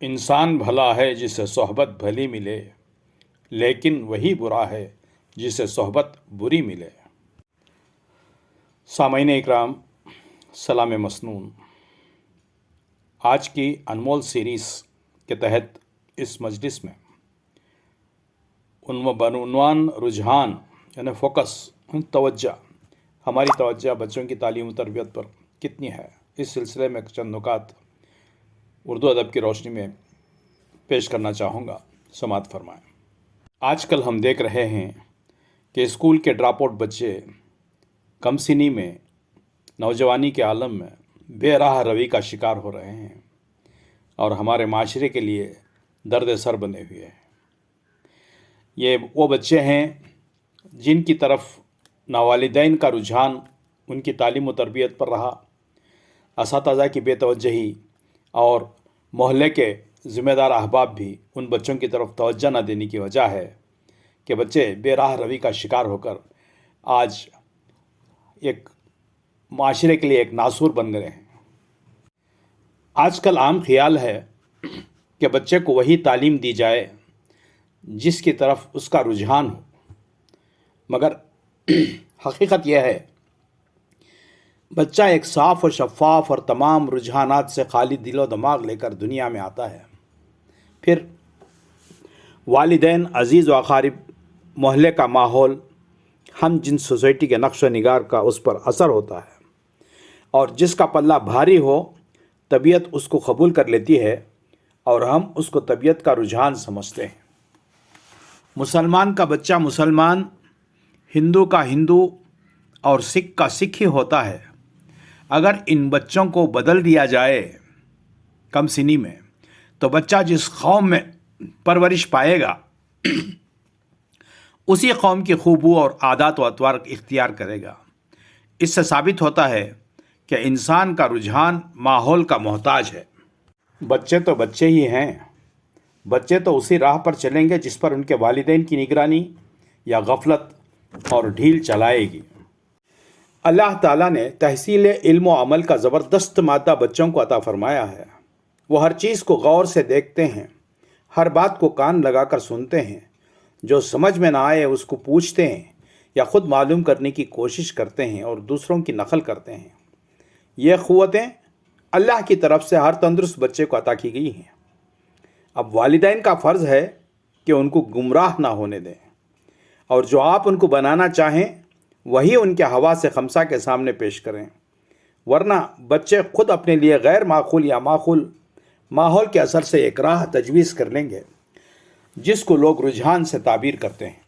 انسان بھلا ہے جسے صحبت بھلی ملے، لیکن وہی برا ہے جسے صحبت بری ملے۔ سامعین اکرام، سلام مسنون۔ آج کی انمول سیریز کے تحت اس مجلس میں بعنوان رجحان یعنی فوکس، توجہ، ہماری توجہ بچوں کی تعلیم و تربیت پر کتنی ہے، اس سلسلے میں چند نکات اردو ادب کی روشنی میں پیش کرنا چاہوں گا، سماعت فرمائیں۔ آج کل ہم دیکھ رہے ہیں کہ اسکول کے ڈراپ آؤٹ بچے کم سنی میں، نوجوانی کے عالم میں بے راہ روی کا شکار ہو رہے ہیں اور ہمارے معاشرے کے لیے درد سر بنے ہوئے ہیں۔ یہ وہ بچے ہیں جن کی طرف نہ والدین کا رجحان ان کی تعلیم و تربیت پر رہا، اساتذہ کی بے توجہی اور محلے کے ذمہ دار احباب بھی ان بچوں کی طرف توجہ نہ دینے کی وجہ ہے کہ بچے بے راہ روی کا شکار ہو کر آج ایک معاشرے کے لیے ایک ناسور بن گئے ہیں۔ آج کل عام خیال ہے کہ بچے کو وہی تعلیم دی جائے جس کی طرف اس کا رجحان ہو، مگر حقیقت یہ ہے بچہ ایک صاف و شفاف اور تمام رجحانات سے خالی دل و دماغ لے کر دنیا میں آتا ہے، پھر والدین، عزیز و اقارب، محلے کا ماحول، ہم جن سوسائٹی کے نقش و نگار کا اس پر اثر ہوتا ہے، اور جس کا پلہ بھاری ہو طبیعت اس کو قبول کر لیتی ہے اور ہم اس کو طبیعت کا رجحان سمجھتے ہیں۔ مسلمان کا بچہ مسلمان، ہندو کا ہندو اور سکھ کا سکھ ہی ہوتا ہے۔ اگر ان بچوں کو بدل دیا جائے کم سنی میں تو بچہ جس قوم میں پرورش پائے گا اسی قوم کی خوبو اور عادات و اطوار اختیار کرے گا۔ اس سے ثابت ہوتا ہے کہ انسان کا رجحان ماحول کا محتاج ہے۔ بچے تو بچے ہی ہیں، بچے تو اسی راہ پر چلیں گے جس پر ان کے والدین کی نگرانی یا غفلت اور ڈھیل چلائے گی۔ اللہ تعالیٰ نے تحصیل علم و عمل کا زبردست مادہ بچوں کو عطا فرمایا ہے۔ وہ ہر چیز کو غور سے دیکھتے ہیں، ہر بات کو کان لگا کر سنتے ہیں، جو سمجھ میں نہ آئے اس کو پوچھتے ہیں یا خود معلوم کرنے کی کوشش کرتے ہیں اور دوسروں کی نقل کرتے ہیں۔ یہ قوتیں اللہ کی طرف سے ہر تندرست بچے کو عطا کی گئی ہیں۔ اب والدین کا فرض ہے کہ ان کو گمراہ نہ ہونے دیں، اور جو آپ ان کو بنانا چاہیں وہی ان کے ہوا سے خمسہ کے سامنے پیش کریں، ورنہ بچے خود اپنے لیے غیر معقول یا معقول ماحول کے اثر سے ایک راہ تجویز کر لیں گے جس کو لوگ رجحان سے تعبیر کرتے ہیں۔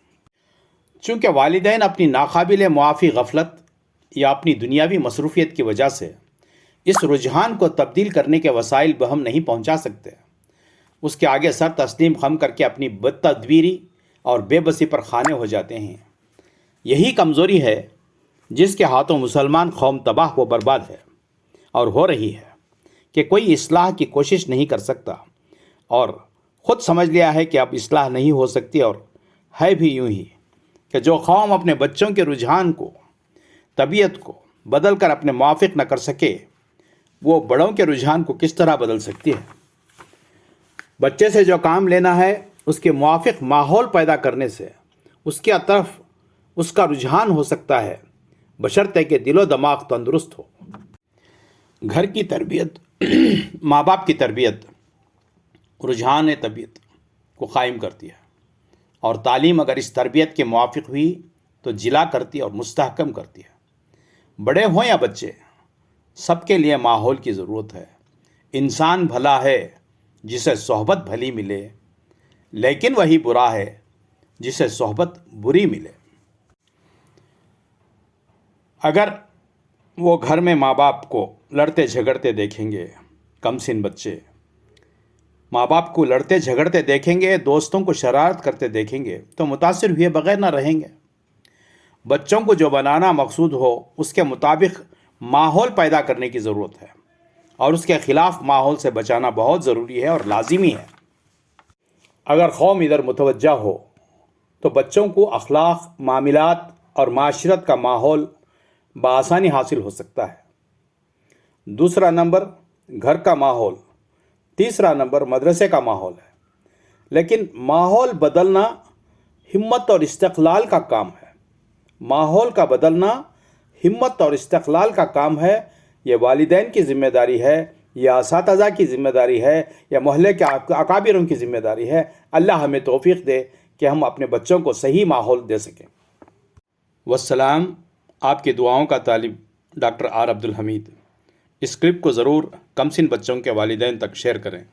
چونکہ والدین اپنی ناقابل معافی غفلت یا اپنی دنیاوی مصروفیت کی وجہ سے اس رجحان کو تبدیل کرنے کے وسائل بہم نہیں پہنچا سکتے، اس کے آگے سر تسلیم خم کر کے اپنی بد تدبیری اور بے بسی پر خانے ہو جاتے ہیں۔ یہی کمزوری ہے جس کے ہاتھوں مسلمان قوم تباہ و برباد ہے اور ہو رہی ہے کہ کوئی اصلاح کی کوشش نہیں کر سکتا اور خود سمجھ لیا ہے کہ اب اصلاح نہیں ہو سکتی، اور ہے بھی یوں ہی کہ جو قوم اپنے بچوں کے رجحان کو، طبیعت کو بدل کر اپنے موافق نہ کر سکے وہ بڑوں کے رجحان کو کس طرح بدل سکتی ہے؟ بچے سے جو کام لینا ہے اس کے موافق ماحول پیدا کرنے سے اس کی طرف اس کا رجحان ہو سکتا ہے، بشرطے کہ دل و دماغ تندرست ہو۔ گھر کی تربیت، ماں باپ کی تربیت رجحان طبیعت کو قائم کرتی ہے، اور تعلیم اگر اس تربیت کے موافق ہوئی تو جلا کرتی اور مستحکم کرتی ہے۔ بڑے ہوں یا بچے، سب کے لیے ماحول کی ضرورت ہے۔ انسان بھلا ہے جسے صحبت بھلی ملے، لیکن وہی برا ہے جسے صحبت بری ملے۔ اگر وہ گھر میں ماں باپ کو لڑتے جھگڑتے دیکھیں گے، کم سن بچے ماں باپ کو لڑتے جھگڑتے دیکھیں گے، دوستوں کو شرارت کرتے دیکھیں گے تو متاثر ہوئے بغیر نہ رہیں گے۔ بچوں کو جو بنانا مقصود ہو اس کے مطابق ماحول پیدا کرنے کی ضرورت ہے، اور اس کے خلاف ماحول سے بچانا بہت ضروری ہے اور لازمی ہے۔ اگر قوم ادھر متوجہ ہو تو بچوں کو اخلاق، معاملات اور معاشرت کا ماحول بآسانی حاصل ہو سکتا ہے۔ دوسرا نمبر، گھر کا ماحول تیسرا نمبر مدرسے کا ماحول ہے، لیکن ماحول بدلنا ہمت اور استقلال کا کام ہے۔ ماحول کا بدلنا ہمت اور استقلال کا کام ہے۔ یہ والدین کی ذمہ داری ہے، یا اساتذہ کی ذمہ داری ہے، یا محلے کے اکابروں کی ذمہ داری ہے۔ اللہ ہمیں توفیق دے کہ ہم اپنے بچوں کو صحیح ماحول دے سکیں۔ والسلام، آپ کی دعاؤں کا طالب ڈاکٹر آر عبدالحمید۔ اس کلپ کو ضرور کم سن بچوں کے والدین تک شیئر کریں۔